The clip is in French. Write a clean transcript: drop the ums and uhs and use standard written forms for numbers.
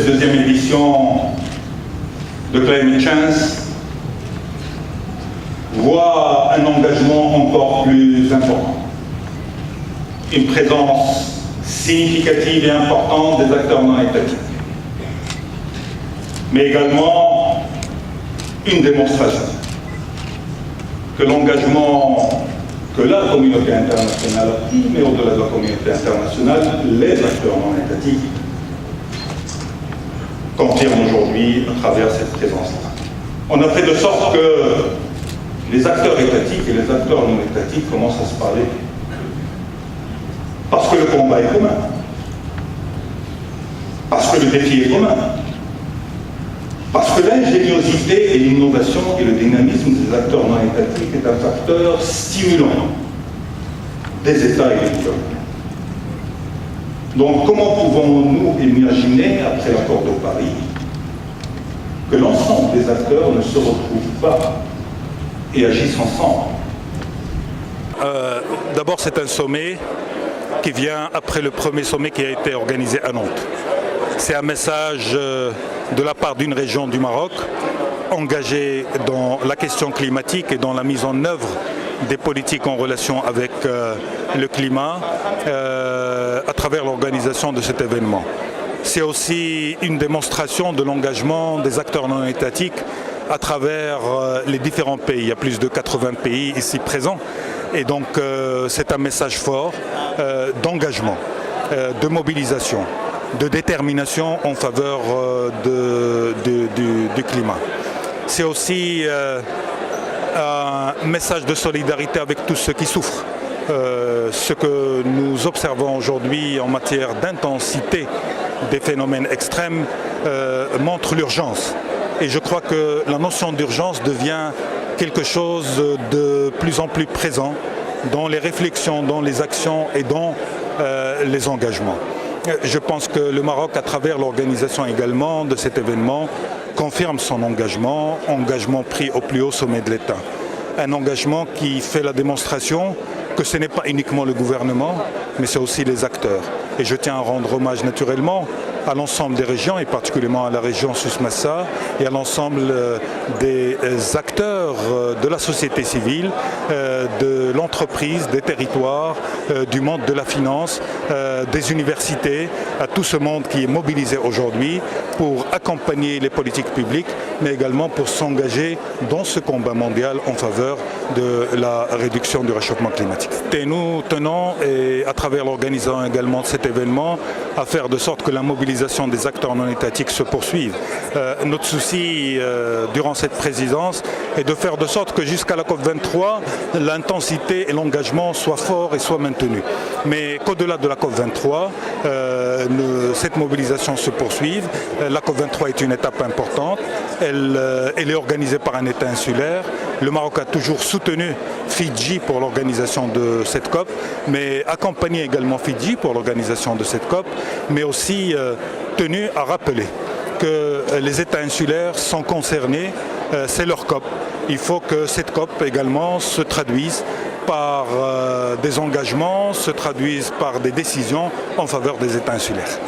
cette deuxième édition de Climate Change voit un engagement encore plus important, une présence significative et importante des acteurs non étatiques, mais également une démonstration que l'engagement que la communauté internationale, mais au-delà de la communauté internationale, les acteurs non étatiques confirment aujourd'hui à travers cette présence-là. On a fait de sorte que les acteurs étatiques et les acteurs non étatiques commencent à se parler. Parce que le combat est commun. Parce que le défi est commun. Parce que l'ingéniosité et l'innovation et le dynamisme des acteurs non étatiques est un facteur stimulant des États et des gouvernements. Donc comment pouvons-nous imaginer, après l'accord de Paris, que l'ensemble des acteurs ne se retrouvent pas et agissent ensemble? D'abord, c'est un sommet qui vient après le premier sommet qui a été organisé à Nantes. C'est un message de la part d'une région du Maroc engagée dans la question climatique et dans la mise en œuvre des politiques en relation avec le climat à travers l'organisation de cet événement. C'est aussi une démonstration de l'engagement des acteurs non étatiques à travers les différents pays. Il y a plus de 80 pays ici présents et donc c'est un message fort d'engagement, de mobilisation, de détermination en faveur du climat. C'est aussi un message de solidarité avec tous ceux qui souffrent. Ce que nous observons aujourd'hui en matière d'intensité des phénomènes extrêmes montre l'urgence. Et je crois que la notion d'urgence devient quelque chose de plus en plus présent dans les réflexions, dans les actions et dans les engagements. Je pense que le Maroc, à travers l'organisation également de cet événement, confirme son engagement pris au plus haut sommet de l'État. Un engagement qui fait la démonstration que ce n'est pas uniquement le gouvernement, mais c'est aussi les acteurs. Et je tiens à rendre hommage naturellement à l'ensemble des régions, et particulièrement à la région Souss-Massa, et à l'ensemble des acteurs de la société civile, de l'entreprise, des territoires, du monde de la finance, des universités, à tout ce monde qui est mobilisé aujourd'hui pour accompagner les politiques publiques, mais également pour s'engager dans ce combat mondial en faveur de la réduction du réchauffement climatique. Et nous tenons, et à travers l'organisation également de cet événement, à faire de sorte que la mobilisation des acteurs non étatiques se poursuive. Notre souci durant cette présidence est de faire de sorte que jusqu'à la COP23, l'intensité et l'engagement soient forts et soient maintenus. Mais qu'au-delà de la COP23, cette mobilisation se poursuive. La COP23 est une étape importante. Elle est organisée par un État insulaire. Le Maroc a toujours soutenu Fidji pour l'organisation de cette COP, mais accompagné également Fidji pour l'organisation de cette COP, mais aussi tenu à rappeler que les États insulaires sont concernés, c'est leur COP. Il faut que cette COP également se traduise par des engagements, se traduise par des décisions en faveur des États insulaires.